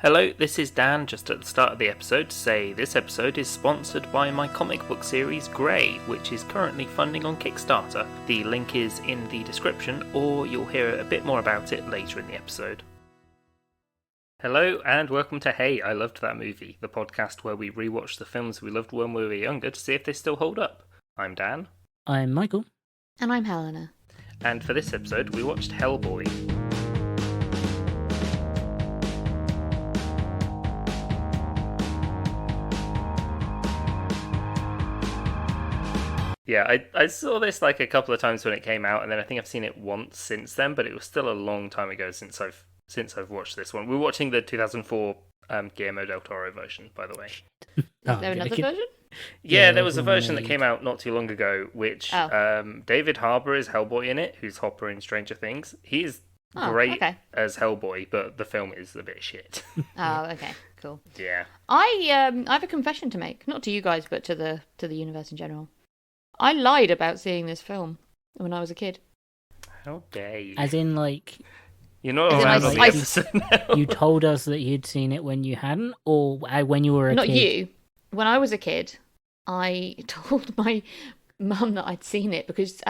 Hello, this is Dan, just at the start of the episode to say this episode is sponsored by my comic book series Grey, which is currently funding on Kickstarter. The link is in the description, or you'll hear a bit more about it later in the episode. Hello, and welcome to Hey, I Loved That Movie, the podcast where we rewatch the films we loved when we were younger to see if they still hold up. I'm Dan. I'm Michael. And I'm Helena. And for this episode, we watched Hellboy. Yeah, I saw this like a couple of times when it came out, and then I think I've seen it once since then, but it was still a long time ago since I've watched this one. We're watching the 2004 Guillermo del Toro version, by the way. Is there another version? Yeah, there was a version that came out not too long ago, which David Harbour is Hellboy in it, who's Hopper in Stranger Things. He is great as Hellboy, but the film is a bit shit. Oh, okay, cool. Yeah. I have a confession to make, not to you guys, but to the universe in general. I lied about seeing this film when I was a kid. How dare you? As in, like... You're not allowed on the episode now. You told us that you'd seen it when you hadn't, or when you were a kid? Not you. When I was a kid, I told my mum that I'd seen it because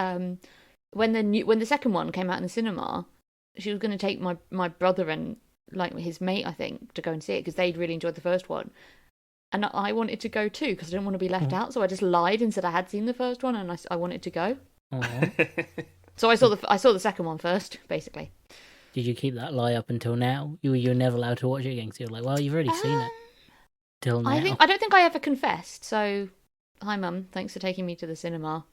when the second one came out in the cinema, she was going to take my brother and like his mate, I think, to go and see it because they'd really enjoyed the first one. And I wanted to go too because I didn't want to be left out. So I just lied and said I had seen the first one and I wanted to go. So I saw the second one first, basically. Did you keep that lie up until now? You were never allowed to watch it again. So you're like, well, you've already seen it. Till now. I don't think I ever confessed. So, hi mum, thanks for taking me to the cinema.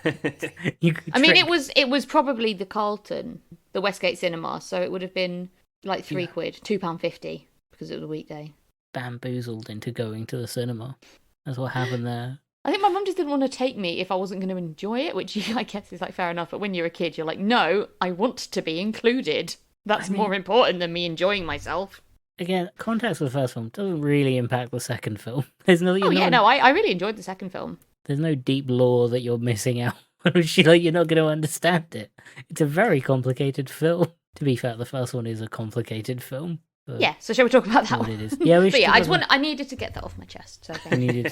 It was probably the Carlton, the Westgate Cinema. So it would have been like £3, £2.50 because it was a weekday. Bamboozled into going to the cinema. That's what happened there. I think my mum just didn't want to take me if I wasn't going to enjoy it, which I guess is like fair enough. But when you're a kid, you're like, no, I want to be included. That's more important than me enjoying myself. Again, context for the first film doesn't really impact the second film. There's no. I really enjoyed the second film. There's no deep lore that you're missing out. You're not going to understand it. It's a very complicated film. To be fair, the first one is a complicated film. Yeah, so shall we talk about that one? It is. Yeah, we should. I needed to get that off my chest. So I needed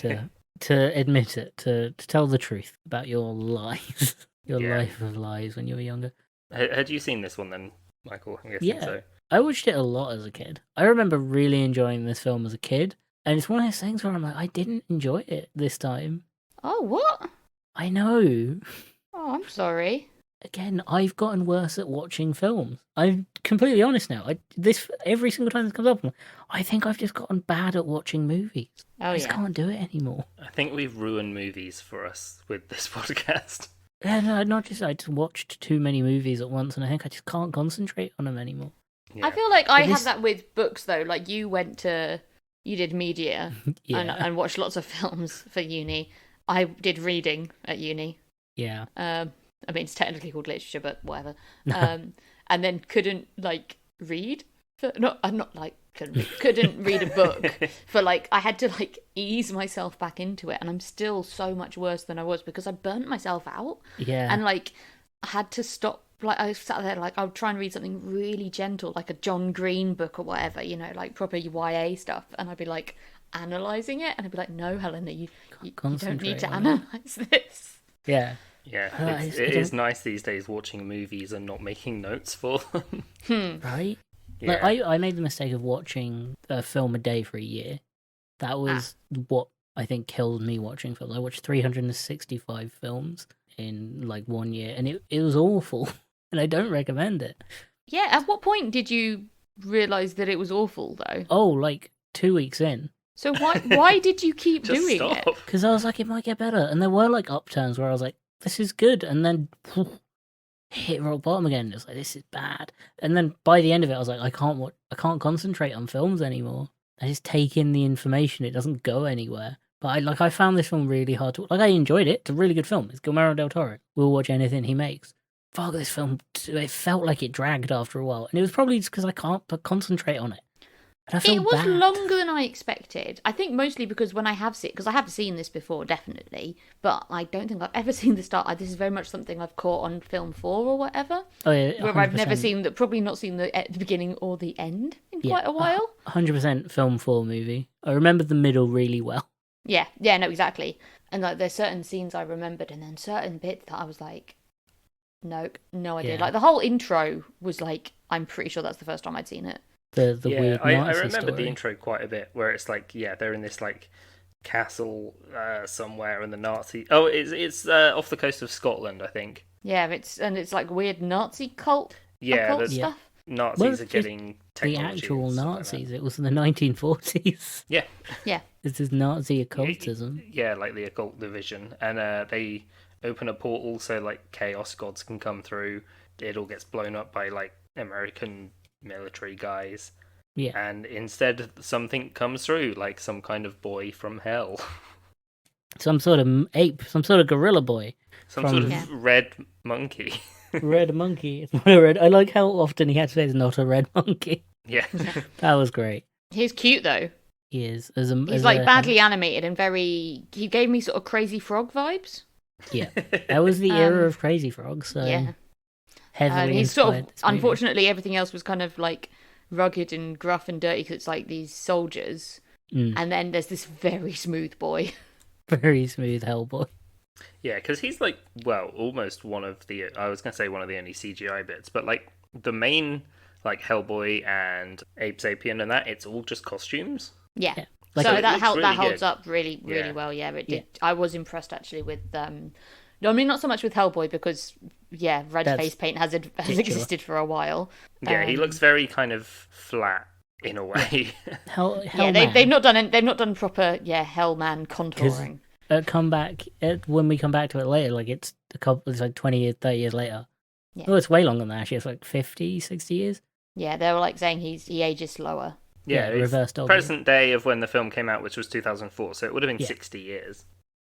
to admit it, to tell the truth about your lies, life of lies when you were younger. Had you seen this one then, Michael? I'm guessing so. I watched it a lot as a kid. I remember really enjoying this film as a kid, and it's one of those things where I'm like, I didn't enjoy it this time. Oh, what? I know. Oh, I'm sorry. Again, I've gotten worse at watching films. I'm completely honest now. Every single time this comes up, I think I've just gotten bad at watching movies. I just can't do it anymore. I think we've ruined movies for us with this podcast. Yeah, no, not just I just watched too many movies at once, and I think I just can't concentrate on them anymore. Yeah. I feel like I have that with books though. Like you did media and watched lots of films for uni. I did reading at uni. Yeah. I mean, it's technically called literature, but whatever. And then couldn't read. Couldn't read a book for I had to ease myself back into it, and I'm still so much worse than I was because I burnt myself out. Yeah. And I had to stop. I sat there I would try and read something really gentle, like a John Green book or whatever, proper YA stuff, and I'd be analysing it, and I'd be like, no, Helena, you don't need to analyse this. Yeah. Yeah, it is nice these days watching movies and not making notes for them. Right? Yeah. I made the mistake of watching a film a day for a year. That was what I think killed me watching films. I watched 365 films in 1 year, and it was awful, and I don't recommend it. Yeah, at what point did you realise that it was awful, though? Oh, 2 weeks in. So why did you keep doing it? Because I was like, it might get better. And there were upturns where I was like, this is good, and then hit rock bottom again. It's like, this is bad. And then by the end of it, I was like, I can't concentrate on films anymore. I just take in the information. It doesn't go anywhere. But I found this film really hard to... I enjoyed it. It's a really good film. It's Guillermo del Toro. We'll watch anything he makes. Fuck, this film, it felt like it dragged after a while. And it was probably just because I can't concentrate on it. And I feel It was bad. longer than I expected. I think mostly because when I have seen, because I have seen this before, definitely, but I don't think I've ever seen the start. This is very much something I've caught on film 4 or whatever, Oh yeah, where I've never 100%. seen that. Probably not seen the beginning or the end in quite a while. 100% film 4 movie. I remember the middle really well. Yeah, no, exactly. And like, there's certain scenes I remembered, and then certain bits that I was like, nope, no idea. Yeah. Like the whole intro was like, I'm pretty sure that's the first time I'd seen it. The weird Nazi I remember story. the intro quite a bit, where it's like, they're in this like castle somewhere, and the Nazi. Oh, it's off the coast of Scotland, I think. Yeah, it's like weird Nazi occult Yeah, stuff. Nazis Well, are getting the technology. actual and stuff like Nazis. It was in the 1940s. that. Yeah. This is Nazi occultism. Yeah, like the occult division, and they open a portal so like chaos gods can come through. It all gets blown up by like American military guys. Yeah. And instead, something comes through, like some kind of boy from hell. Some sort of ape, some sort of gorilla boy. Some sort of Yeah. red monkey. Red monkey. It's not a red. I like how often he had to say it's not a red monkey. Yeah. That was great. He's cute though. He is. He's like badly animated and very. He gave me sort of Crazy Frog vibes. Yeah. That was the era of Crazy Frog, so Yeah. heavily He's sort of. inspired this movie. Unfortunately, everything else was kind of like rugged and gruff and dirty because it's like these soldiers, and then there's this very smooth boy. Very smooth Hellboy. Yeah, because he's like, well, almost one of the. I was going to say one of the only CGI bits, but like the main, like Hellboy and Ape Sapien and that, it's all just costumes. Yeah. Like, So it that looks helped. really That holds good. up really Yeah. well. Yeah, it did. Yeah. I was impressed actually with. No, I mean not so much with Hellboy because red That's face paint has ridiculous. existed for a while. Yeah, he looks very kind of flat in a way. Hell Yeah, Man. they've not done proper Hellman contouring. When we come back to it later, like it's like 20 years, 30 years later. Yeah. Oh, it's way longer than that, actually. It's like 50, 60 years. Yeah, they were like saying he ages slower. Yeah, it's reverse dog. present day of when the film came out, which was 2004, so it would have been Yeah. 60 years.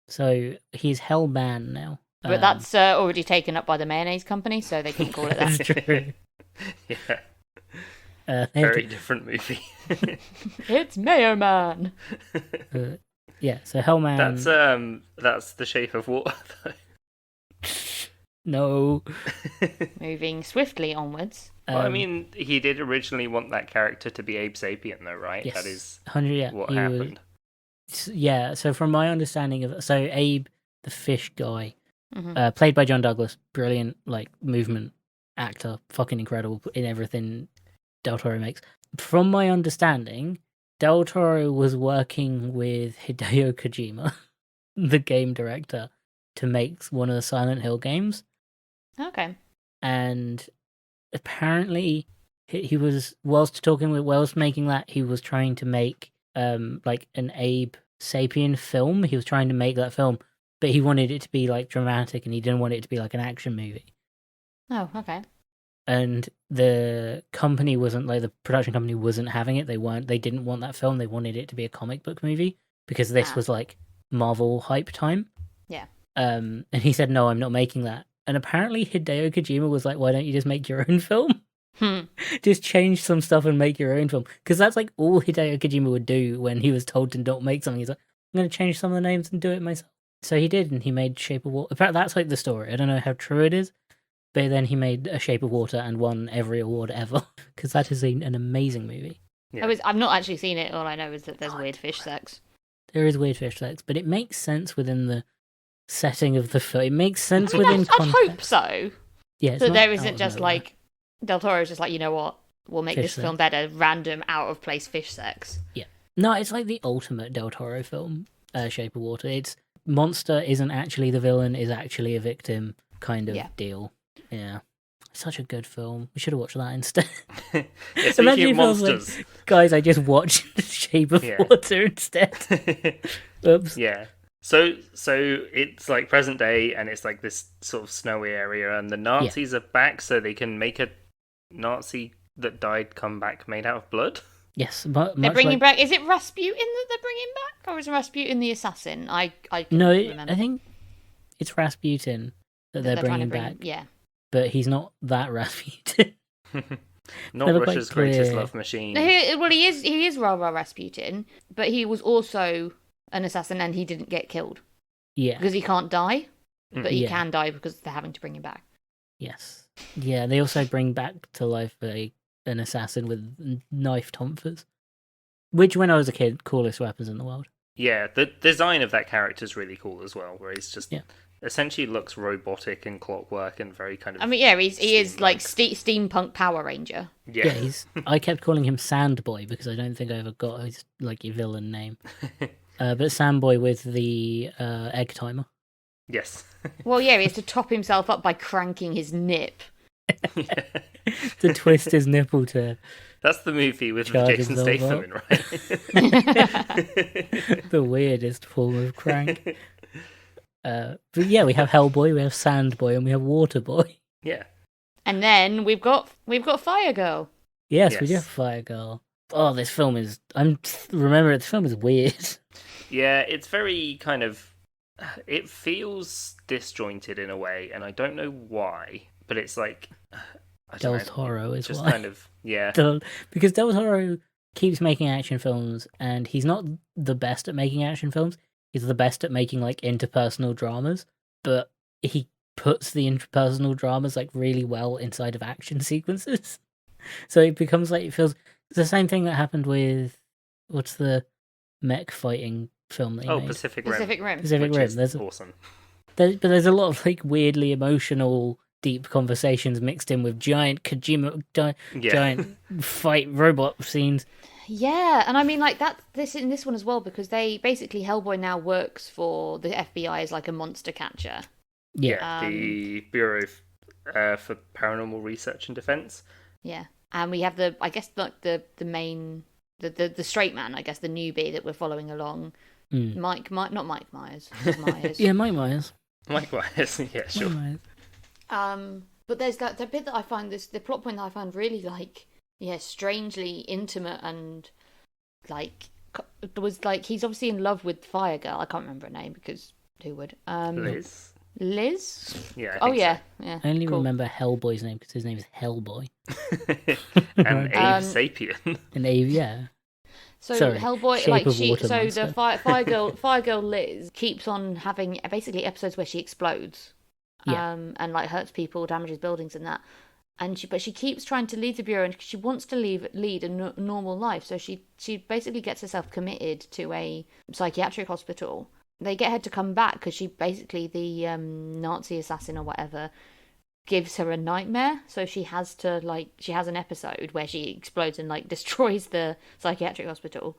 So he's Hellman now. But that's already taken up by the mayonnaise company, so they can call it That's that. true. Yeah, They have very different movie. It's Mayo Man. yeah, so Hellman. That's The Shape of Water, though. No. Moving swiftly onwards. Well, I mean, he did originally want that character to be Abe Sapien, though, right? yes, That is 100. Yeah, what he was- happened. yeah. So from my understanding of, so Abe, the fish guy, Mhm. played by John Douglas, brilliant like movement actor, fucking incredible in everything Del Toro makes. From my understanding, Del Toro was working with Hideo Kojima, the game director, to make one of the Silent Hill games. Okay. And apparently he was, whilst making that, he was trying to make like an Abe Sapien film. He was trying to make that film, but he wanted it to be like dramatic, and he didn't want it to be like an action movie. Oh, okay. And the company wasn't, like, the production company wasn't having it. They didn't want that film. They wanted it to be a comic book movie because this was like Marvel hype time. Yeah. And he said, no, I'm not making that. And apparently Hideo Kojima was like, why don't you just make your own film? Just change some stuff and make your own film. Because that's like all Hideo Kojima would do when he was told to not make something. He's like, I'm going to change some of the names and do it myself. So he did, and he made Shape of Water. In fact, that's like the story. I don't know how true it is, but then he made A Shape of Water and won every award ever. Because that is an amazing movie. Yeah. I've not actually seen it. All I know is that there's weird fish sex. There is weird fish sex, but it makes sense within the setting of the film. It makes sense I mean, within I'd context. hope so. Yeah, it's So not there out isn't of just nowhere. like Del Toro's just like, you know what, we'll make Fish this sex. film better. Random out of place fish sex. No, it's like the ultimate Del Toro film, Shape of Water. It's monster isn't actually the villain, is actually a victim kind of deal. Yeah. Such a good film. We should have watched that instead. Yeah, Imagine speaking if of I was like, monsters. guys, I just watched Shape of Yeah. Water instead. Oops. Yeah. So it's like present day, and it's like this sort of snowy area, and the Nazis are back, so they can make a Nazi that died come back made out of blood. Yes, but They're bringing back. Is it Rasputin that they're bringing back, or is Rasputin the assassin? I No, remember. I think it's Rasputin that they're trying to bringing back. Yeah. But he's not that Rasputin. Not Never quite Russia's greatest clear. love machine. Well, he is Rara Rasputin, but he was also an assassin and he didn't get killed Yeah. because he can't die, but he Yeah. can die because they're having to bring him back. Yes. Yeah, they also bring back to life an assassin with knife tonfas. Which, when I was a kid, coolest weapons in the world. Yeah, the design of that character is really cool as well, where he's just Yeah. essentially looks robotic and clockwork and very kind of. I mean, yeah, he is like steampunk. steampunk Power Ranger. Yeah. I kept calling him Sandboy because I don't think I ever got his like your villain name. But Sandboy with the egg timer. Yes. Well, yeah, he has to top himself up by cranking his nip. To twist his nipple to That's the movie with Charge Jason himself Statham up. in, right? the weirdest form of crank. But yeah, we have Hellboy, we have Sandboy, and we have Waterboy. Yeah. And then we've got Fire Girl. Yes, we do Yes. have Fire Girl. Oh, this film is. Remember, this film is weird. Yeah, it's very kind of. It feels disjointed in a way, and I don't know why, but it's like. I don't Del know, Toro is just why. kind of. Yeah. Because Del Toro keeps making action films, and he's not the best at making action films. He's the best at making like interpersonal dramas, but he puts the interpersonal dramas like really well inside of action sequences. So it becomes like it feels it's the same thing that happened with what's the mech fighting film that he Oh, made? Pacific Rim. Pacific Rim. Pacific Which Rim. is awesome. But there's a lot of like weirdly emotional, deep conversations mixed in with giant Kojima, Yeah. giant fight robot scenes. Yeah, and I mean like in this one as well because they basically Hellboy now works for the FBI as like a monster catcher. Yeah, the Bureau for Paranormal Research and Defense. Yeah, and we have the main the straight man, I guess the newbie that we're following along. Not Mike Myers. Just Myers. Yeah, Mike Myers. Mike Myers. Yeah, sure. Mike Myers. But there's the bit that I find the plot point that I find really like strangely intimate and like was like he's obviously in love with Fire Girl. I can't remember her name because who would? Liz. Liz? Yeah. Oh yeah, yeah. I only cool. remember Hellboy's name because his name is Hellboy. And Abe Sapien. And Abe, yeah. So Sorry, Hellboy, Shape like of she, Water so monster. the Fire Girl Liz keeps on having basically episodes where she explodes, Yeah. and like hurts people, damages buildings, and that. But she keeps trying to leave the bureau, and she wants to lead a normal life. So she basically gets herself committed to a psychiatric hospital. They get her to come back because she basically the Nazi assassin or whatever gives her a nightmare. So she has an episode where she explodes and like destroys the psychiatric hospital.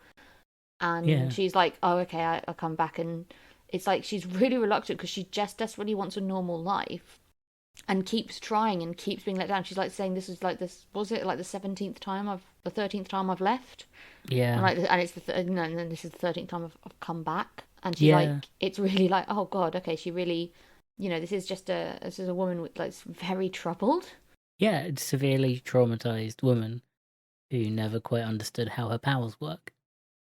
And she's like, oh, okay, I'll come back. And it's like she's really reluctant because she just desperately wants a normal life and keeps trying and keeps being let down. She's like saying this is like this, was it like the 13th time I've left? Yeah. And it's and then this is the 13th time I've come back. And she like, it's really like, oh God, okay, she really, this is a woman with like very troubled. Yeah, it's a severely traumatized woman who never quite understood how her powers work.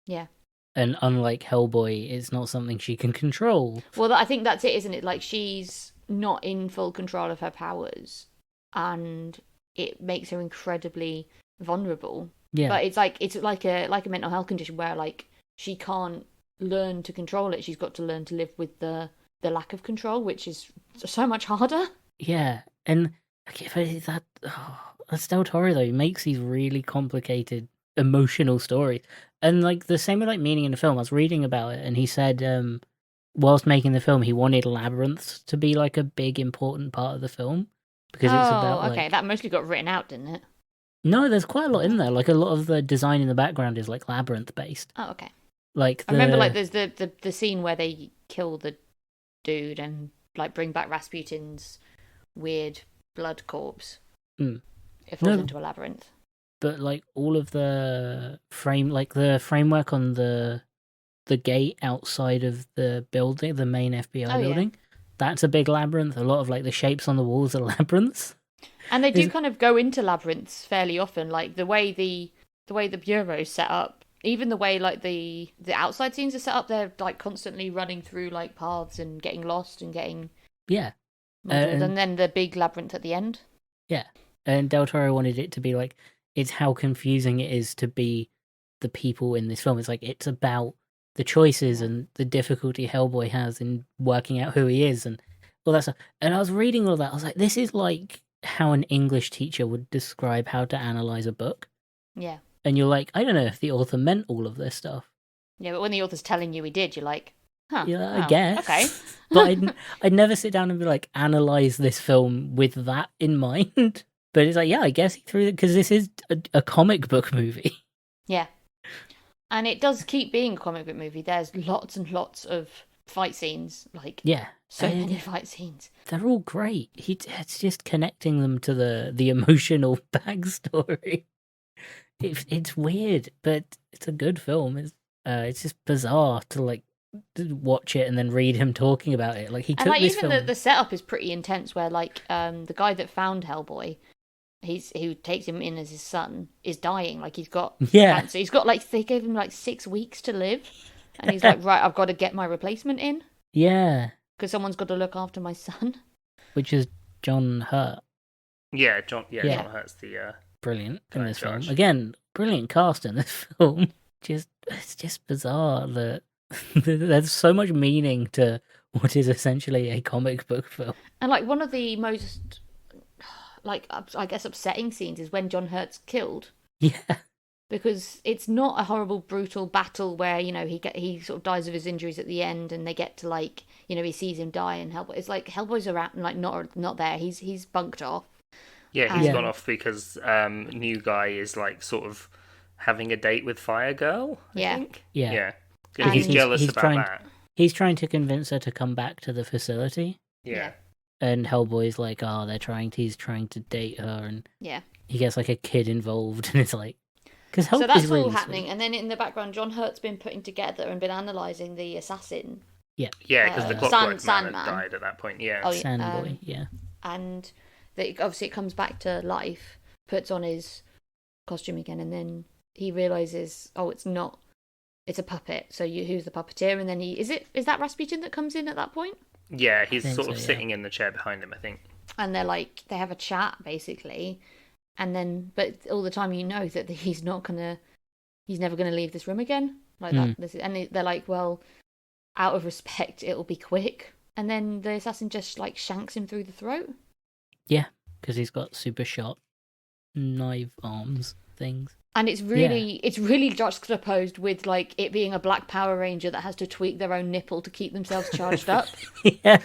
Yeah. And unlike Hellboy, it's not something she can control. Well, I think that's it, isn't it? Like she's not in full control of her powers, and it makes her incredibly vulnerable. Yeah. But it's like a mental health condition where like she can't learn to control it. She's got to learn to live with the lack of control, which is so much harder. Yeah, and that's Del Toro though. He makes these really complicated emotional stories, and like the same with like meaning in the film. I was reading about it, and he said, whilst making the film, he wanted labyrinths to be like a big important part of the film because it's about okay, like... that mostly got written out, didn't it? No, there's quite a lot in there. Like a lot of the design in the background is like labyrinth based. Oh, okay. Like I remember like there's the scene where they kill the dude and like bring back Rasputin's weird blood corpse. It falls into a labyrinth. But like all of the framework on the gate outside of the building, the main FBI building, that's a big labyrinth. A lot of like the shapes on the walls are labyrinths. And they do kind of go into labyrinths fairly often, like the way the bureau's set up. Even the way like the outside scenes are set up, they're like constantly running through like paths and getting lost and getting and then the big labyrinth at the end. Yeah, and Del Toro wanted it to be like it's how confusing it is to be the people in this film. It's like it's about the choices and the difficulty Hellboy has in working out who he is and all that stuff. And I was reading all that. I was like, this is like how an English teacher would describe how to analyze a book. Yeah. And you're like, I don't know if the author meant all of this stuff. Yeah, but when the author's telling you he did, you're like, huh. Yeah, I oh, guess. Okay. But I'd never sit down and be like, analyze this film with that in mind. But it's like, yeah, I guess he threw it because this is a comic book movie. Yeah. And it does keep being a comic book movie. There's lots and lots of fight scenes. Like, Yeah. so many fight scenes. They're all great. It's just connecting them to the emotional backstory. It's weird, but it's a good film. It's just bizarre to like watch it and then read him talking about it. Like he took And like this even film. the setup is pretty intense. Where like the guy that found Hellboy, who takes him in as his son, is dying. Like he's got cancer. He's got like they gave him like 6 weeks to live, and he's like, right, I've got to get my replacement in. Yeah, because someone's got to look after my son. Which is John Hurt. Yeah, John Hurt's the brilliant in this film. Josh. Again, brilliant cast in this film. It's just bizarre that there's so much meaning to what is essentially a comic book film. And like one of the most, like I guess, upsetting scenes is when John Hurt's killed. Yeah. Because it's not a horrible, brutal battle where he sort of dies of his injuries at the end, and they get to like he sees him die, and Hellboy. It's like Hellboy's around, like not there. He's bunked off. Yeah, he's gone off because new guy is like sort of having a date with Fire Girl. I think. Yeah. And he's jealous about that. He's trying to convince her to come back to the facility. Yeah. And Hellboy's like, he's trying to date her, and he gets like a kid involved, and it's like. So that's really all happening, sweet. And then in the background, John Hurt's been putting together and been analysing the assassin. Yeah, because the Clockwork Man had died at that point. Yeah, Sandboy. And obviously it comes back to life. Puts on his costume again, and then he realizes, it's not. It's a puppet. So who's the puppeteer? And then is that Rasputin that comes in at that point? Yeah, he's sort of sitting in the chair behind him, I think. And they have a chat basically. And then, but all the time that he's never gonna leave this room again, like that. And they're like, well, out of respect, it'll be quick. And then the assassin just like shanks him through the throat. Yeah, because he's got super shot knife arms things. And it's really juxtaposed with like it being a Black Power Ranger that has to tweak their own nipple to keep themselves charged up. Yeah,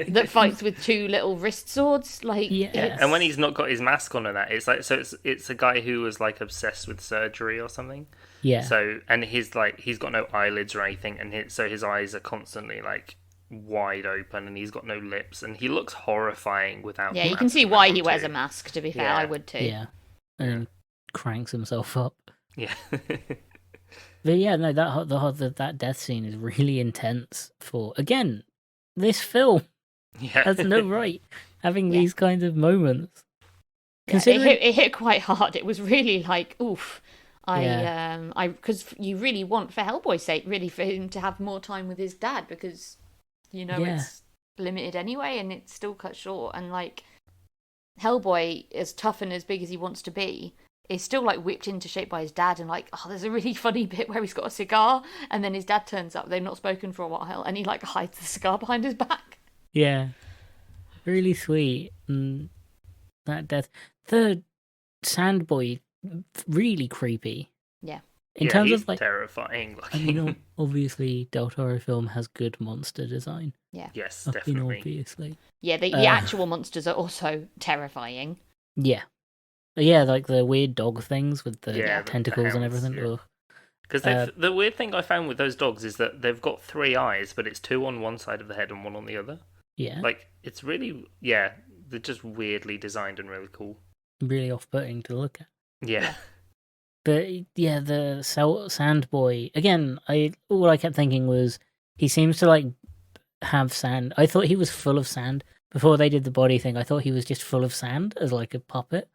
that fights with 2 little wrist swords. Like, and when he's not got his mask on and that, it's like it's a guy who was like obsessed with surgery or something. Yeah. So and he's got no eyelids or anything, and so his eyes are constantly like wide open, and he's got no lips, and he looks horrifying without. Yeah, you can see why he wears a mask. To be fair, I would too. Yeah, and cranks himself up. Yeah. But yeah, no, that death scene is really intense for, again, this film has no right having these kinds of moments. It hit quite hard. It was really like, oof. Because you really want, for Hellboy's sake, really for him to have more time with his dad, because, it's limited anyway, and it's still cut short. And like, Hellboy, as tough and as big as he wants to be, is still like whipped into shape by his dad, and like, there's a really funny bit where he's got a cigar, and then his dad turns up. They've not spoken for a while, and he like hides the cigar behind his back. Yeah, really sweet. And that death, the Sandboy, really creepy. Yeah. In terms of like terrifying. Obviously, Del Toro film has good monster design. Yeah. Yes, definitely. Obviously. Yeah, the actual monsters are also terrifying. Yeah. Yeah, like the weird dog things with the tentacles the and everything. Because the weird thing I found with those dogs is that they've got 3 eyes, but it's 2 on one side of the head and 1 on the other. Yeah. Like, it's really, they're just weirdly designed and really cool. Really off-putting to look at. Yeah. But yeah, the Sandboy, again, all I kept thinking was, he seems to like have sand. I thought he was full of sand. Before they did the body thing, I thought he was just full of sand as like a puppet.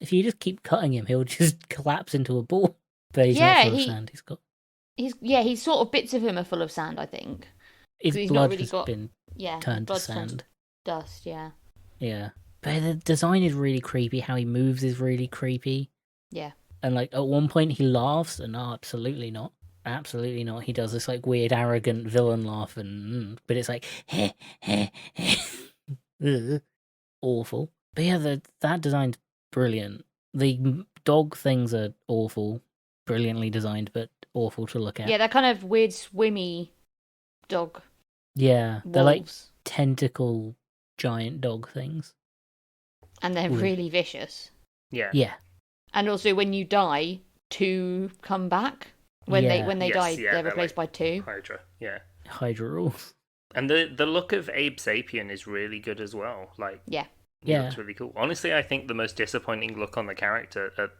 If you just keep cutting him, he'll just collapse into a ball. But he's not full of sand. He's sort of, bits of him are full of sand, I think. His blood has been turned to sand. Dust, yeah. Yeah. But the design is really creepy. How he moves is really creepy. Yeah. And like at one point he laughs, and no, absolutely not. Absolutely not. He does this like weird, arrogant villain laugh, and but it's like heh, heh, heh. Ugh, awful. But yeah, that design's brilliant. The dog things are awful, brilliantly designed, but awful to look at. Yeah, they're kind of weird, swimmy dog Yeah, they're like wolves. tentacle giant dog things. And they're Ooh. really vicious. Yeah. Yeah, And also, when you die, two come back. When Yeah. they Yes, die, yeah, they're they're replaced by two. Hydra, yeah. Hydra rules. And the look of Abe Sapien is really good as well. Like, Yeah. he Yeah. looks really cool. Honestly, I think the most disappointing look on the character at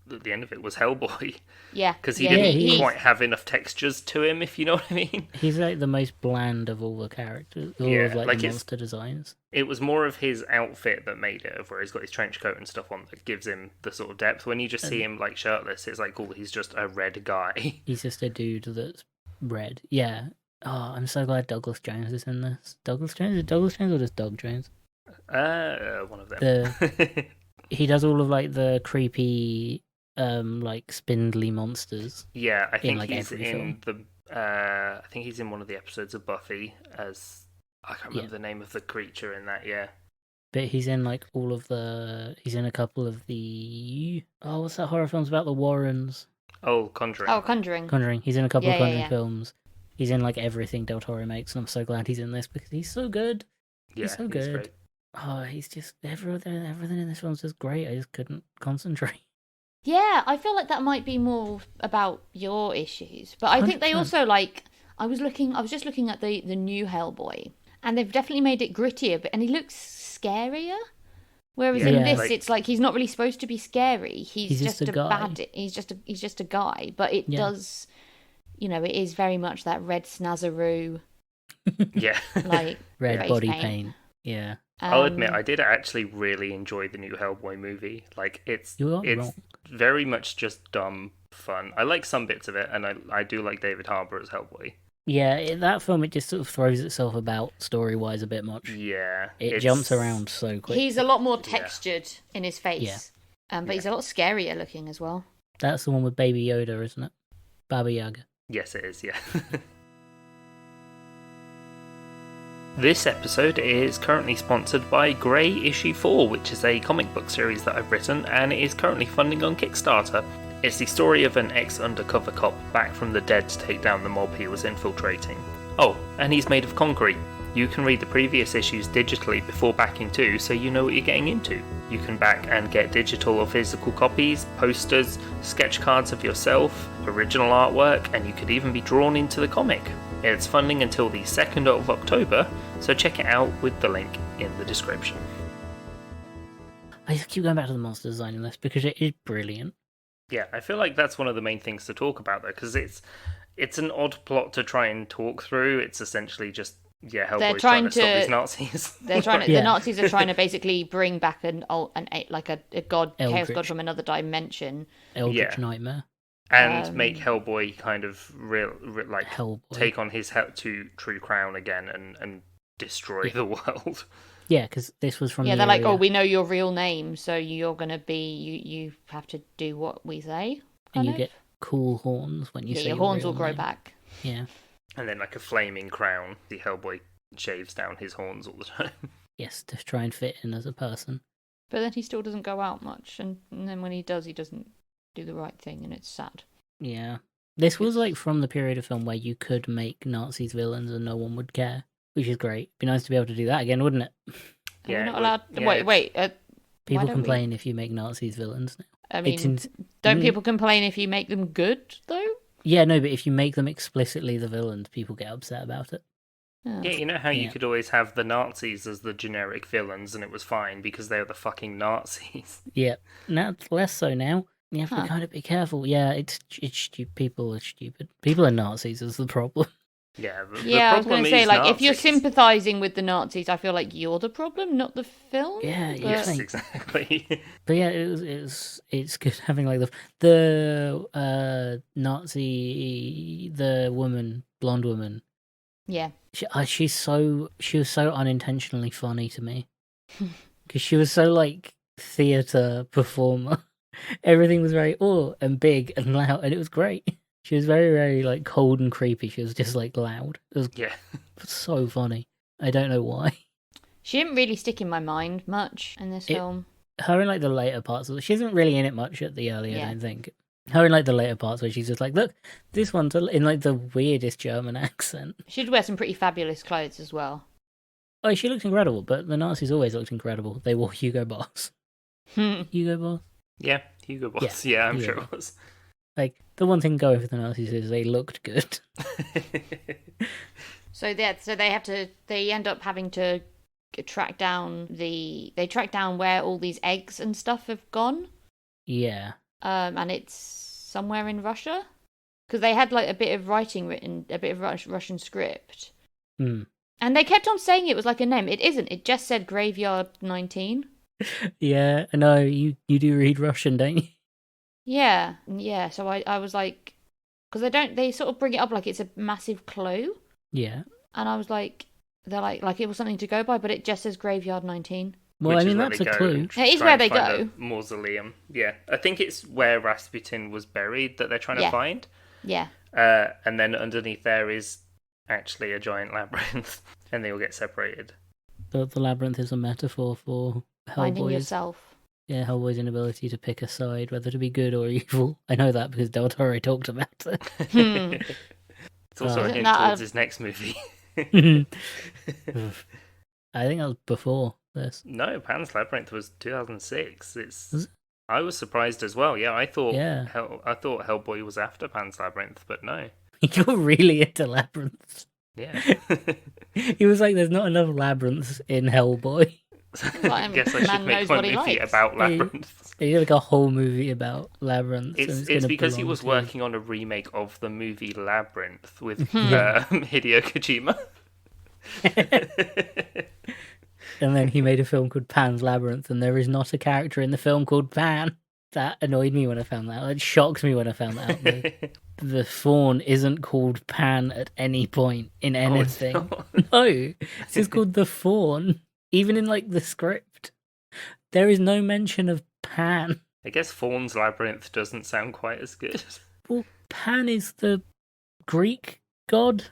the end of it was Hellboy. Yeah. Because he Yeah, didn't he- quite have enough textures to him, if you know what I mean. He's like the most bland of all the characters, all Yeah, of like like the it's- monster designs. It was more of his outfit that made it, of where he's got his trench coat and stuff on, that gives him the sort of depth. When you just see him like shirtless, it's like, cool, he's just a red guy. He's just a dude that's red. Yeah. Oh, I'm so glad Douglas Jones is in this. Douglas Jones? Is it Douglas Jones or just Doug Jones? One of them. He does all of like the creepy, like spindly monsters. Yeah, I think like, he's every in I think he's in one of the episodes of Buffy as I can't remember the name of the creature in that. Yeah, But he's in like all of the. He's in a couple of the. Oh, what's that horror films about the Warrens? oh, Conjuring. Oh, Conjuring. Conjuring. He's in a couple of Yeah, yeah, Conjuring yeah. films. He's in like everything Del Toro makes, and I'm so glad he's in this because he's so good. yeah, he's so good. great. Oh, he's just everything in this one's just great. I just couldn't concentrate. Yeah, I feel like that might be more about your issues. But I think they 100%. also like I was just looking at the new Hellboy, and they've definitely made it grittier, and he looks scarier. Whereas in Yeah. this, Like- it's like he's not really supposed to be scary. He's just just a a guy. bad. He's just a guy. But it Yeah. does, it is very much that red snazaroo, Yeah, like Red face body paint. paint. Yeah. I'll admit Um, I did actually really enjoy the new Hellboy movie. Like it's You are wrong. very much just dumb fun. I like some bits of it, and I do like David Harbour as Hellboy. Yeah, that film, it just sort of throws itself about story-wise a bit much. Yeah, It it's- jumps around so quick. He's a lot more textured in his face. Yeah. But he's a lot scarier looking as well. That's the one with Baby Yoda, isn't it? Baba Yaga. Yes, it is, yeah. This episode is currently sponsored by Grey Issue 4, which is a comic book series that I've written and is currently funding on Kickstarter. It's the story of an ex-undercover cop back from the dead to take down the mob he was infiltrating. Oh, and he's made of concrete. You can read the previous issues digitally before backing too, so you know what you're getting into. You can back and get digital or physical copies, posters, sketch cards of yourself, original artwork, and you could even be drawn into the comic. It's funding until the 2nd of October, so check it out with the link in the description. I just keep going back to the monster design in this because it is brilliant. Yeah, I feel like that's one of the main things to talk about though, because it's an odd plot to try and talk through. It's essentially just Hellboy's trying to stop these Nazis. They're trying to. Yeah. The Nazis are trying to basically bring back a god, chaos Eldritch. god from another dimension. Eldritch Yeah. Nightmare. And make Hellboy kind of like Hellboy. take on his true crown again and destroy the world. Yeah, because this was from Yeah, the they're like, area, oh, we know your real name, so you're gonna be you have to do what we say. and kind you of. get cool horns when you say your horns real will grow name. back. Yeah. And then like a flaming crown. The Hellboy shaves down his horns all the time. Yes, to try and fit in as a person. But then he still doesn't go out much, and then when he does, he doesn't do the right thing, and it's sad. Yeah. This was like from the period of film where you could make Nazis villains and no one would care, which is great. Be nice to be able to do that again, wouldn't it? Are we Yeah, not it allowed? would- yeah, Wait. People don't we? complain if you make Nazis villains now. I It's mean, in- don't Mm. people complain if you make them good though? Yeah, no, but if you make them explicitly the villains, people get upset about it. Oh. Yeah, you know how you Yeah. could always have the Nazis as the generic villains and it was fine because they were the fucking Nazis. Yeah, now it's less so now. You have to Huh. kind of be careful. Yeah, it's stupid. People are stupid. People are Nazis is the problem. Yeah, the Yeah, I was problem going to say, is like, if you're Nazis. sympathising with the Nazis, I feel like you're the problem, not the film. Yeah, you But- Yes, think. exactly. But yeah, it's good having like the Nazi, the woman, blonde woman. Yeah. She was so unintentionally funny to me because she was so like theater performer. Everything was very and big and loud, and it was great. She was very, very like cold and creepy. She was just like loud. It was Yeah. so funny. I don't know why. She didn't really stick in my mind much in this film. Her in like the later parts of she isn't really in it much at the early, Yeah. I don't think. Her in like the later parts where she's just like, look, this one's in like the weirdest German accent. She'd wear some pretty fabulous clothes as well. Oh, she looked incredible, but the Nazis always looked incredible. They wore Hugo Boss. Hugo Boss? Yeah, Hugo Boss. Yeah, I'm sure it was. Like, the one thing going for the Nazis is they looked good. So they end up having to track down where all these eggs and stuff have gone. Yeah. And it's somewhere in Russia, because they had like a bit of writing written, a bit of Russian script, and they kept on saying it was like a name. It isn't. It just said Graveyard 19. Yeah, I know you do read Russian, don't you? Yeah. So I was like, because they sort of bring it up like it's a massive clue. Yeah. And I was like, they're like it was something to go by, but it just says Graveyard 19. Well, I mean, that's a clue. It is where they go. Mausoleum. Yeah. I think it's where Rasputin was buried that they're trying to find. Yeah. And then underneath there is actually a giant labyrinth, and they all get separated. The labyrinth is a metaphor for Finding Hellboy's... yourself. Yeah, Hellboy's inability to pick a side, whether to be good or evil. I know that because Del Toro talked about it. It's also a hint towards his next movie. I think that was before this. No, Pan's Labyrinth was 2006. I was surprised as well. Yeah, I thought Hellboy was after Pan's Labyrinth, but no. You're really into labyrinths. Yeah. He was like, there's not enough labyrinths in Hellboy. I guess I should make one movie about labyrinths. He did like a whole movie about labyrinths. It's because he was working on a remake of the movie Labyrinth with Hideo Kojima. And then he made a film called Pan's Labyrinth, and there is not a character in the film called Pan. That annoyed me when I found that out. It shocked me when I found that out. The faun isn't called Pan at any point in anything. No, it's just called the faun. Even in like the script, there is no mention of Pan. I guess Faun's Labyrinth doesn't sound quite as good. Well, Pan is the Greek god,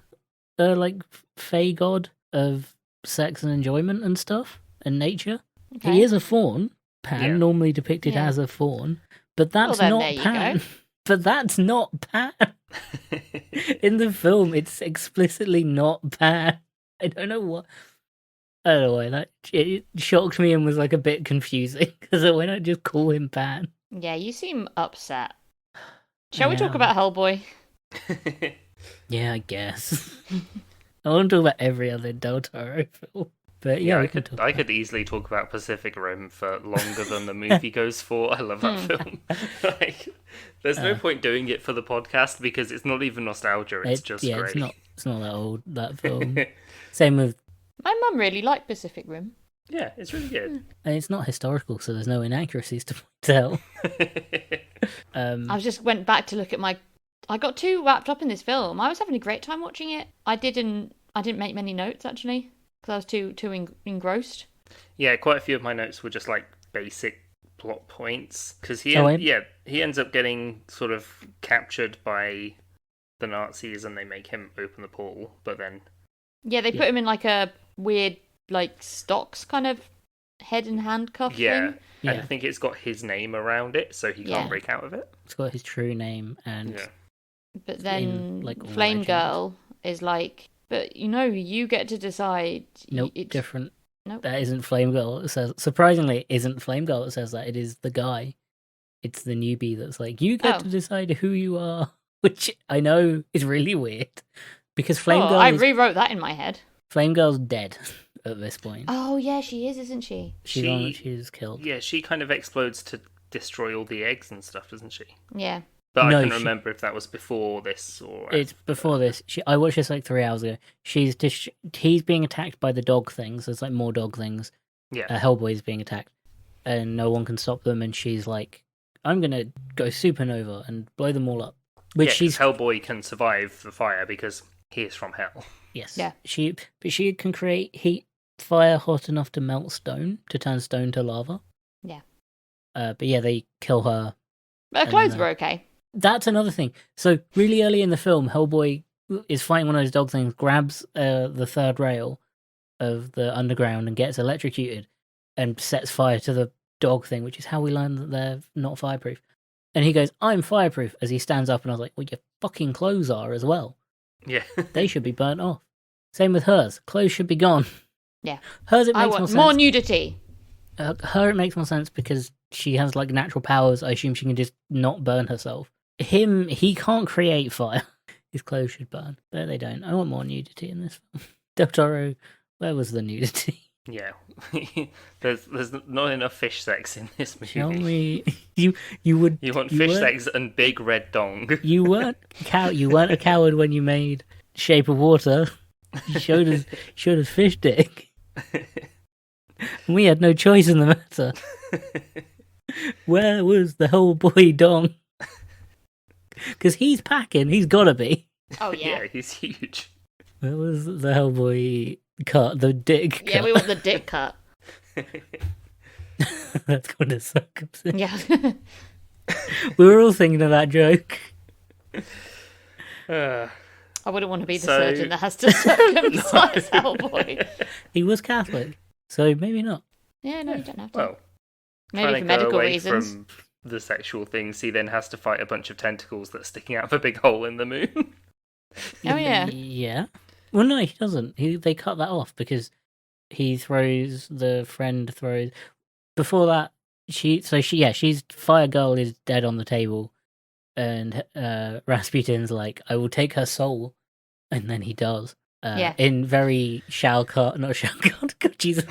like fey god of sex and enjoyment and stuff and nature. Okay. He is a faun. Pan, normally depicted as a faun, but that's not Pan. But that's not Pan. In the film, it's explicitly not Pan. I don't know why. I don't know why that it shocked me and was like a bit confusing because why not just call him Pan? Yeah, you seem upset. Shall we talk about Hellboy? Yeah, I guess. I want to talk about every other Del Toro film. But yeah, I could easily talk about Pacific Rim for longer than the movie goes for. I love that film. There's no point doing it for the podcast because it's not even nostalgia. It's just great. It's not that old, that film. Same with... My mum really liked Pacific Rim. Yeah, it's really good. And it's not historical, so there's no inaccuracies to tell. I just went back to look at I got too wrapped up in this film. I was having a great time watching it. I didn't make many notes, actually, because I was too engrossed. Yeah, quite a few of my notes were just like basic plot points because he ends up getting sort of captured by the Nazis and they make him open the portal, but then they put him in like a weird like stocks kind of head and handcuff thing. And I think it's got his name around it, so he can't break out of it. It's got his true name and but then Flame Girl is like, but you get to decide. Nope, different. Nope. That isn't Flame Girl. It says, surprisingly, it isn't Flame Girl that says that. It is the guy. It's the newbie that's like, you get to decide who you are, which I know is really weird because Flame Girl. I rewrote that in my head. Flame Girl's dead at this point. Oh yeah, she is, isn't she? She's killed. Yeah, she kind of explodes to destroy all the eggs and stuff, doesn't she? Yeah. But I can't remember if that was before this or after. It's before this. I watched this like 3 hours ago. He's being attacked by the dog things. There's like more dog things. Yeah. Hellboy's being attacked, and no one can stop them. And she's like, "I'm gonna go supernova and blow them all up." Hellboy can survive the fire because he is from hell. Yes. Yeah. She can create fire hot enough to melt stone, to turn stone to lava. Yeah. But yeah, they kill her. But her And clothes then, were okay. That's another thing. So really early in the film, Hellboy is fighting one of those dog things, grabs the third rail of the underground and gets electrocuted and sets fire to the dog thing, which is how we learn that they're not fireproof. And he goes, "I'm fireproof," as he stands up, and I was like, well, your fucking clothes are as well. Yeah. They should be burnt off. Same with hers. Clothes should be gone. Yeah. Hers, it I makes more want sense. more nudity. Her, it makes more sense because she has like natural powers. I assume she can just not burn herself. Him, he can't create fire. His clothes should burn, but they don't. I want more nudity in this film. Del Toro, where was the nudity? Yeah. there's not enough fish sex in this movie. Tell me, you would. You want you fish weren't- sex and big red dong. You weren't You weren't a coward when you made Shape of Water. You showed us fish dick. We had no choice in the matter. Where was the Hellboy dong? Because he's packing. He's gotta be. Oh yeah. Yeah, he's huge. Where was the Hellboy cut? The dick Yeah, cut. we want the dick cut. That's called a circumcision. Yeah. We were all thinking of that joke. I wouldn't want to be the So- surgeon that has to circumcise Hellboy. He was Catholic, so maybe not. Yeah, no, you don't have to. Well, Maybe trying for to go medical away reasons. from the sexual things, he then has to fight a bunch of tentacles that are sticking out of a big hole in the moon. Oh yeah. Yeah. Well, no, he doesn't. They cut that off because the friend throws. Before that, she's Fire Girl is dead on the table, and Rasputin's like, "I will take her soul," and then he does. Yeah. In very not Shao Kahn. God, Jesus.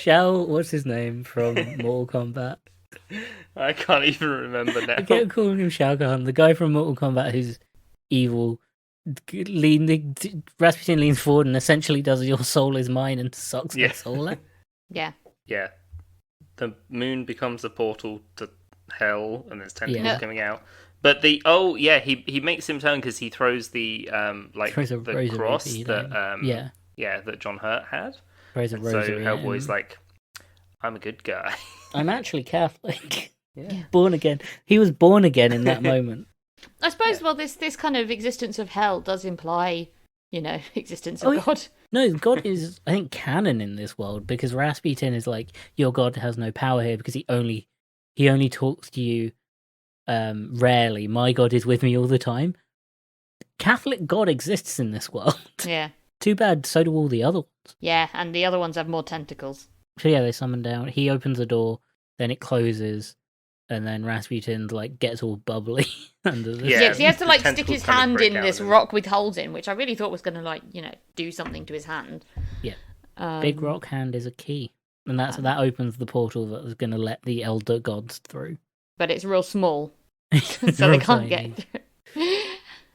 What's his name from Mortal Kombat? I can't even remember now. I kept calling him Shao Kahn, the guy from Mortal Kombat who's evil. Rasputin leans forward and essentially does "your soul is mine" and sucks Yeah. the soul out. Yeah. Yeah. The moon becomes a portal to hell, and there's tentacles Yeah. coming out. But he makes him turn because he throws the Throws a the rosary cross bead that out. that John Hurt had. Throws a And so rosary at Hellboy's him. like, I'm a good guy. I'm actually Catholic. Yeah. Born again. He was born again in that moment. I suppose. Well, this kind of existence of hell does imply, existence of Oh, yeah. God. No, God is, I think, canon in this world because Rasputin is like, your God has no power here because he only talks to you rarely. My God is with me all the time. Catholic God exists in this world. Yeah. Too bad, so do all the other ones. Yeah, and the other ones have more tentacles. So yeah, they summon down. He opens the door, then it closes, and then Rasputin like gets all bubbly under the Yeah, Yeah, 'cause he has to the stick tentacles his kind of hand break in out this of him. rock with holes in, which I really thought was going to do something to his hand. Yeah. Um, big rock hand is a key, and that opens the portal that is going to let the elder gods through. but it's real small, so Real they can't tiny. get through.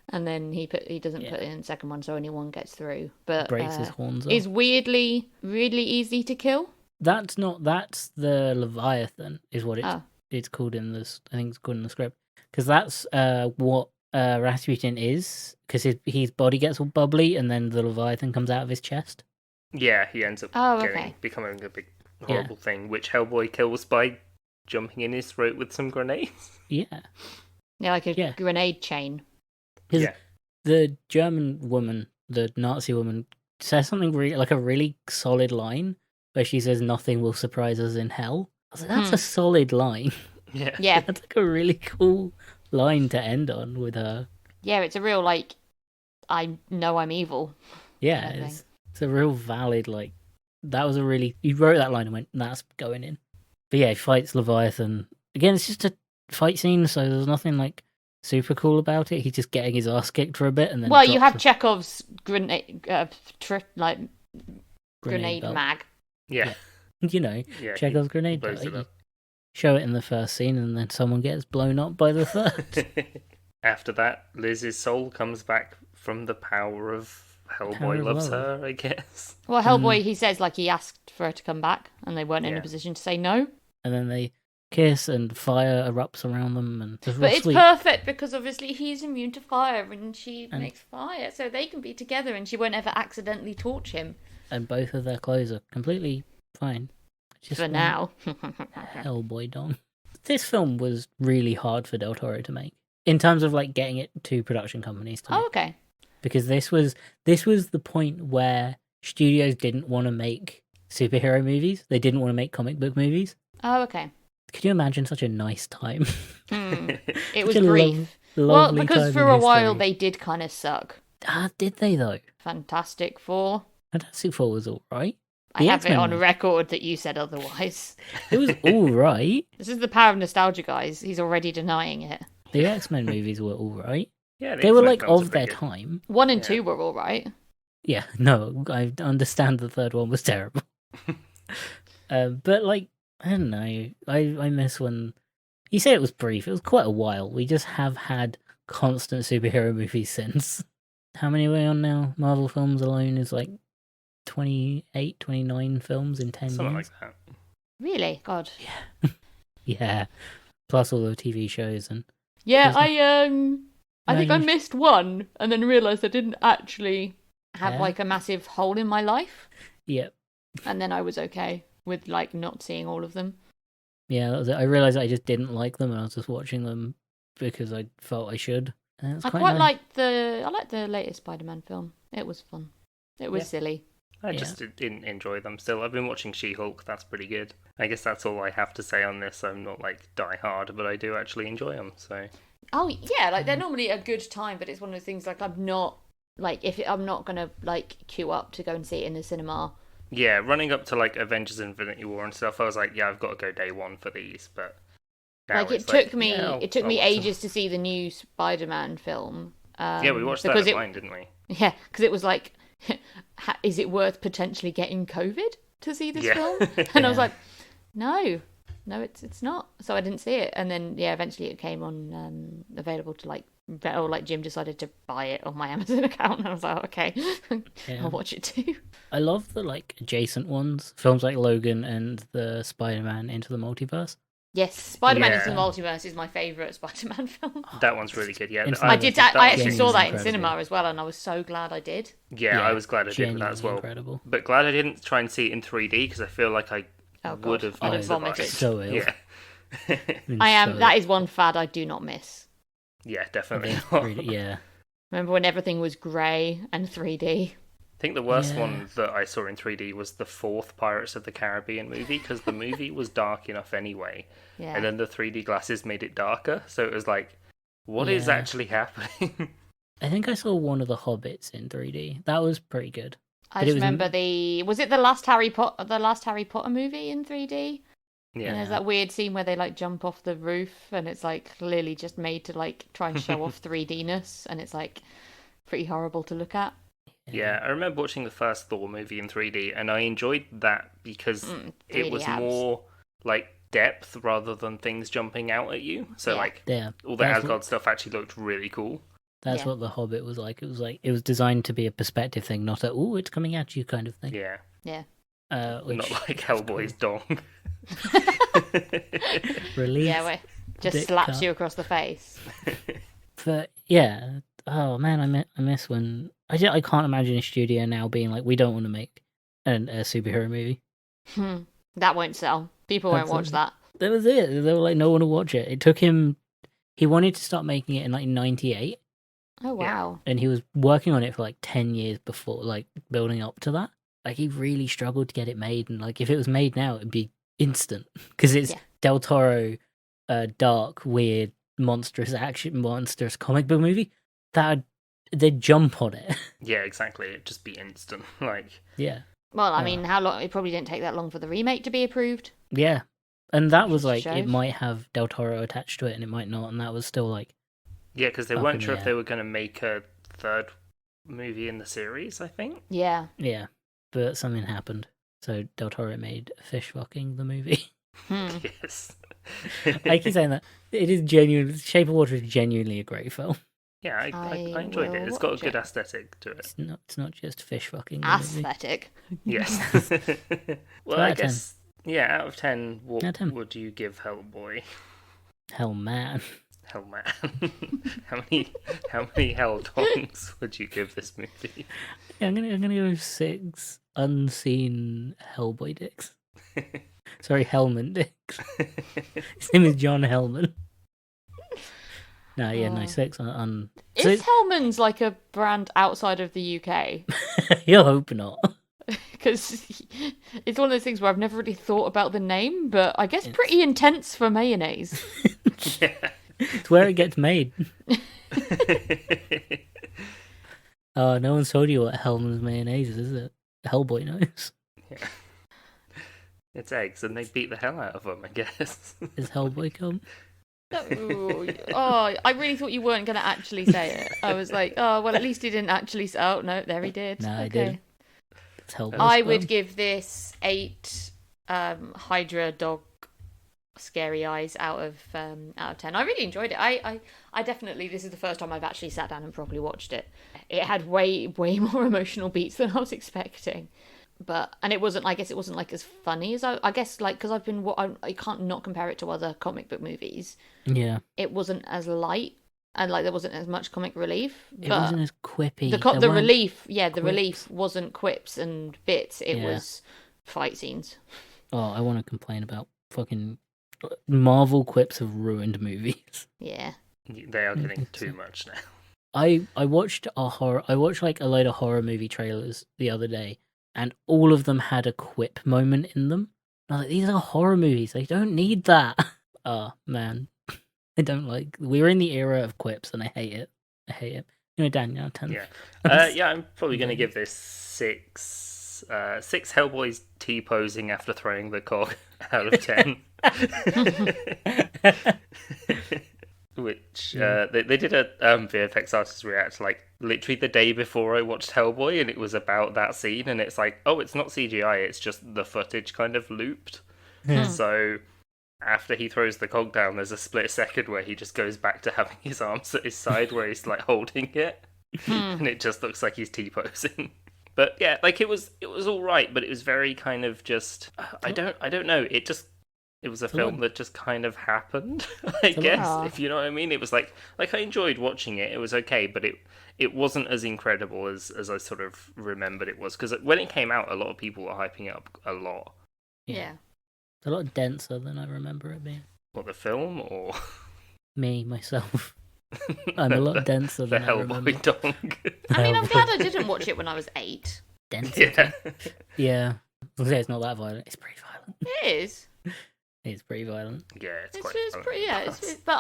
And then he doesn't put in the second one, so only one gets through. But Breaks his horns off. is weirdly really easy to kill. That's the Leviathan is what Oh. it's called in this. I think it's called in the script because that's what Rasputin is because his body gets all bubbly and then the Leviathan comes out of his chest. Yeah, he ends up Oh, okay. becoming a big horrible thing, which Hellboy kills by jumping in his throat with some grenades. Yeah, Yeah, like a Yeah. grenade chain. 'Cause Yeah. the German woman, the Nazi woman, says something like a really solid line where she says, "Nothing will surprise us in hell." I was like, that's a solid line. Yeah. Yeah, That's like a really cool line to end on with her. yeah, it's a real I know I'm evil. Yeah, kind of it's a real valid, that was a really, you wrote that line and went, that's going in. But yeah, he fights Leviathan. Again, it's just a fight scene, so there's nothing, super cool about it. He's just getting his ass kicked for a bit and then Well, you drops have Chekhov's grenade, grenade belt. mag. Yeah. Yeah, Yeah. Chekhov's grenade blows belt. it up. Show it in the first scene and then someone gets blown up by the third. After that, Liz's soul comes back from the power of Power Hellboy of loves love. her, I guess. Well, Hellboy, he says he asked for her to come back, and they weren't in Yeah. a position to say no. And then they kiss and fire erupts around them and it's real But it's sweet. perfect because obviously he's immune to fire, and she And- makes fire, so they can be together, and she won't ever accidentally torch him. And both of their clothes are completely fine. Just For one now. Hellboy dong. This film was really hard for Del Toro to make in terms of like getting it to production companies to make. Oh, okay. Because this was the point where studios didn't want to make superhero movies. They didn't want to make comic book movies. Oh, okay. Could you imagine such a nice time? It was Such a brief. Well, lovely because time for in a while history. they did kind of suck. Did they though? Fantastic Four. Fantastic Four was all right. I The have it X-Men on was- record that you said otherwise. It was all right. This is the power of nostalgia, guys. He's already denying it. The X-Men movies were all right. Yeah, the They were X-Men like films are of their pretty good. time. 1 and Yeah. 2 were all right. Yeah, no, I understand the third one was terrible. But like, I don't know. I miss when you say it was brief. It was quite a while. We just have had constant superhero movies since. How many are we on now? Marvel films alone is like 28, 29 films in 10 Something years. like that. Really? God. Yeah. Plus all the TV shows and Yeah, Disney. I No, think I you- missed one and then realised I didn't actually have Yeah. like a massive hole in my life. yeah. And then I was okay with like not seeing all of them. Yeah, that was it. I realized I just didn't like them and I was just watching them because I felt I should. And it was I quite quite nice. liked the latest Spider-Man film. It was fun. It was Yeah. silly. I Yeah. just didn't enjoy them still. I've been watching She-Hulk, that's pretty good. I guess that's all I have to say on this. I'm not like die hard, but I do actually enjoy them, so... Oh yeah, like they're normally a good time, but it's one of those things like I'm not like I'm not gonna like queue up to go and see it in the cinema. Yeah, running up to like Avengers Infinity War and stuff, I was like, yeah, I've got to go day one for these, but... now Like it it's took me yeah, it took I'll me watch them. ages to see the new Spider-Man film. Yeah, we watched that because at mine, didn't we? Yeah, because it was like, is it worth potentially getting COVID to see this Yeah. film? And I was Yeah. like, no, it's not. So I didn't see it, and then yeah, eventually it came on available to like, or like Jim decided to buy it on my Amazon account, and I was like, okay, Yeah. I'll watch it too. I love the like adjacent ones, films like Logan and the Spider-Man Into the Multiverse. Yes, Spider-Man Into the Yeah. Multiverse is my favourite Spider-Man film. That one's really good, yeah. Infinite I Multiverse did. is I actually genuinely saw that in incredible. cinema as well, and I was so glad I did. Yeah, I was glad I did with that as Genuinely well. Incredible. But glad I didn't try and see it in 3D, because I feel like I Oh, God. would have I'd not have vomited. survived. So ill. Yeah. I am. So- That is one fad I do not miss. Yeah, definitely It's not. really- yeah. Remember when everything was grey and 3D? I think the worst Yeah. one that I saw in 3D was the fourth Pirates of the Caribbean movie, because the movie was dark enough anyway, Yeah. and then the 3D glasses made it darker, so it was like, what is Yeah. actually happening? I think I saw one of the Hobbits in 3D. That was pretty good. I But it just was- remember was it the last Harry Potter movie in 3D? And Yeah. there's that weird scene where they like jump off the roof, and it's like clearly just made to like try and show off 3D-ness, and it's like pretty horrible to look at. Yeah, I remember watching the first Thor movie in 3D, and I enjoyed that because it 3D was abs. more like depth rather than things jumping out at you. So Yeah. like Yeah. all the That's Asgard what- stuff actually looked really cool. That's Yeah. what the Hobbit was like. It was designed to be a perspective thing, not a "oh, it's coming at you" kind of thing. Yeah, Yeah. Which not like Hellboy's dong. release. Yeah, where just Dick slaps cut. you across the face. But yeah, oh man, I miss when I can't imagine a studio now being like, we don't want to make a superhero movie. That won't sell. People won't watch that. That was it. They were like, no one will watch it. It took him. He wanted to start making it in like '98, Oh wow. and he was working on it for like 10 years before, like building up to that. Like he really struggled to get it made, and like if it was made now, it'd be instant because it's Yeah. Del Toro, dark, weird, monstrous comic book movie. They'd jump on it. Yeah, exactly. It'd just be instant. Like, Yeah. Well, I Uh. mean, how long? It probably didn't take that long for the remake to be approved. Yeah. And that was Just like, it shows. might have Del Toro attached to it and it might not. And that was still like, yeah, because they Up weren't in sure the if they were going to make a third movie in the series, I think. Yeah. yeah. But something happened. So Del Toro made Fish Fucking the movie. Yes. I keep saying that. It is genuine. Shape of Water is genuinely a great film. Yeah, I I enjoyed it. will It's got a watch good it. aesthetic to it. It's not just Fish Fucking the movie. Aesthetic. Yes. Well, So I out of 10. guess, yeah, out of 10, what Out of 10. would you give Hellboy? Hell man. Hellman. how many hell dongs would you give this movie? Yeah, I'm gonna go 6 unseen Hellboy dicks. Sorry, Hellman Dicks. His name is John Hellman. No, yeah, no, 6 on. Is Hellman's like a brand outside of the UK? You'll hope not. Because it's one of those things where I've never really thought about the name, but I guess pretty intense for mayonnaise. Yeah. It's where it gets made. No one's told you what Hellman's mayonnaise is it? Hellboy knows. Yeah. It's eggs, and they beat the hell out of them, I guess. Is Hellboy come? Oh, I really thought you weren't going to actually say it. I was like, oh, well, at least he didn't actually say. Oh, no, there he did. No, okay. I did. It's Hellboy's I come. would give this 8 Hydra dog scary eyes out of 10. I really enjoyed it. I definitely, this is the first time I've actually sat down and properly watched it. It had way more emotional beats than I was expecting. And it wasn't, I guess it wasn't like as funny as I guess, like, because I can't not compare it to other comic book movies. Yeah. It wasn't as light and like there wasn't as much comic relief. It wasn't as quippy. The relief wasn't quips and bits. It was fight scenes. Oh, I want to complain about fucking Marvel quips have ruined movies. Yeah. They are getting too much now. I watched like a load of horror movie trailers the other day, and all of them had a quip moment in them. And I was like, these are horror movies. They don't need that. Oh, man. I don't like... We're in the era of quips, and I hate it. You know, Daniel, 10. Yeah. Yeah, I'm probably going to give this 6 Hellboys T-posing after throwing the cog out of 10. Which they did a VFX artist react like literally the day before I watched Hellboy, and it was about that scene, and it's like, oh, it's not CGI, it's just the footage kind of looped. So after he throws the cog down, there's a split second where he just goes back to having his arms at his side where he's like holding it, and it just looks like he's T-posing. But yeah, like it was all right, but it was very kind of just I don't know. It was a film that just kind of happened, I guess, if you know what I mean. It was like I enjoyed watching it. It was okay, but it wasn't as incredible as I sort of remembered it was. Because when it came out, a lot of people were hyping it up a lot. Yeah. It's a lot denser than I remember it being. What, the film, or...? Me, myself. I'm a lot denser than I remember. The Hellboy dong. I mean, I'm glad I didn't watch it when I was 8. Denser? Yeah. I was say it's not that violent. It's pretty violent. It is. It's pretty violent. Yeah, it's quite It's violent. pretty, yeah. But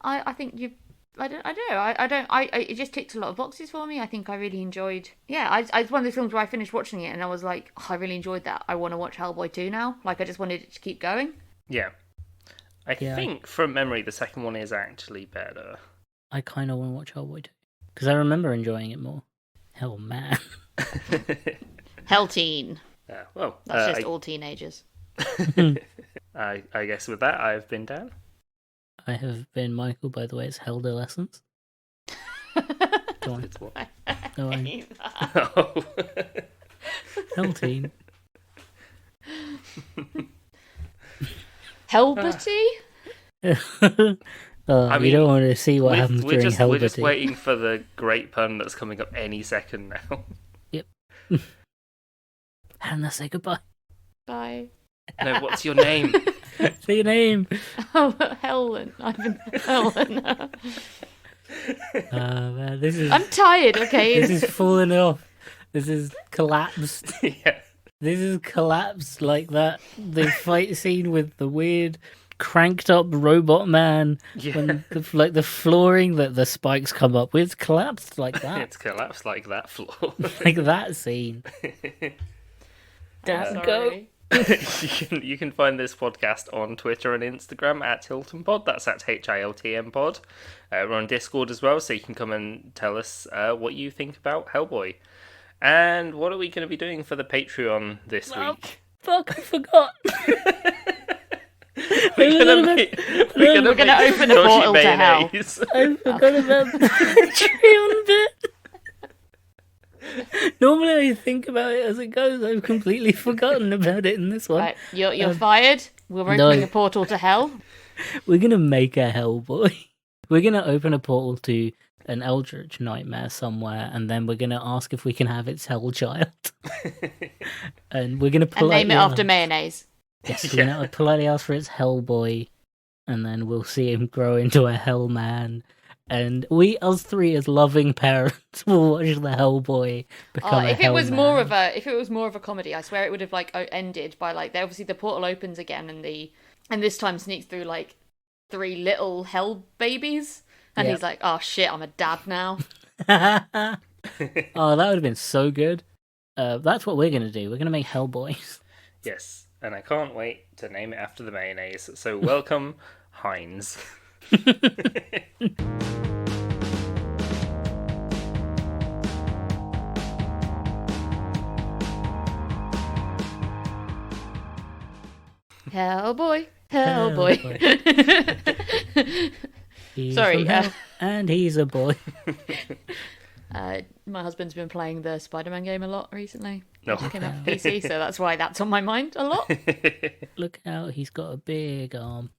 I think you... I don't know. It just ticked a lot of boxes for me. I think I really enjoyed... Yeah, it's one of those films where I finished watching it and I was like, oh, I really enjoyed that. I want to watch Hellboy 2 now. Like, I just wanted it to keep going. Yeah. I think, from memory, the second one is actually better. I kind of want to watch Hellboy 2. Because I remember enjoying it more. Hell, man. Hell teen. Yeah, well... That's just all teenagers. I guess with that, I've been Dan. I have been Michael, by the way. It's Helldolescence. Go on. It's what? Go on. Oh. Hell teen. Hellbutty? I mean, you don't want to see what happens during Hellbutty. We're just waiting for the great pun that's coming up any second now. Yep. Hannah, say goodbye. Bye. No, what's your name? Say your name. Oh, Helen. I've been Helen. Man, this is... I'm tired, okay? This is falling off. This is collapsed. Yeah. This is collapsed like that. The fight scene with the weird cranked up robot man. Yeah. When the flooring that the spikes come up with collapsed like that. It's collapsed like that floor. Like that scene. Damn, go. You can find this podcast on Twitter and Instagram at HiltonPod. That's at HILTMPod. We're on Discord as well, so you can come and tell us what you think about Hellboy. And what are we going to be doing for the Patreon this week? Fuck, I forgot. We're going to open a portal to hell. I forgot about the Patreon bit. Normally I think about it as it goes. I've completely forgotten about it in this one. Right, you're fired. We're opening a portal to hell. We're going to make a Hellboy. We're going to open a portal to an eldritch nightmare somewhere, and then we're gonna ask if we can have its hell child, and we're gonna And name it after ask- mayonnaise. Yes, we're gonna politely ask for its Hellboy, and then we'll see him grow into a Hell Man. And us three as loving parents will watch the Hellboy become a If it Hell was Man. more of a comedy, I swear it would have like ended by like obviously the portal opens again and this time sneaks through like 3 little hell babies, and Yep. he's like, oh shit, I'm a dad now. Oh, that would have been so good. That's what we're gonna do. We're gonna make Hellboys. Yes, and I can't wait to name it after the mayonnaise. So welcome, Heinz. Hellboy. He's Sorry, from hell, and he's a boy. My husband's been playing the Spider-Man game a lot recently. No. It just came out for PC, so that's why that's on my mind a lot. Look out, he's got a big arm.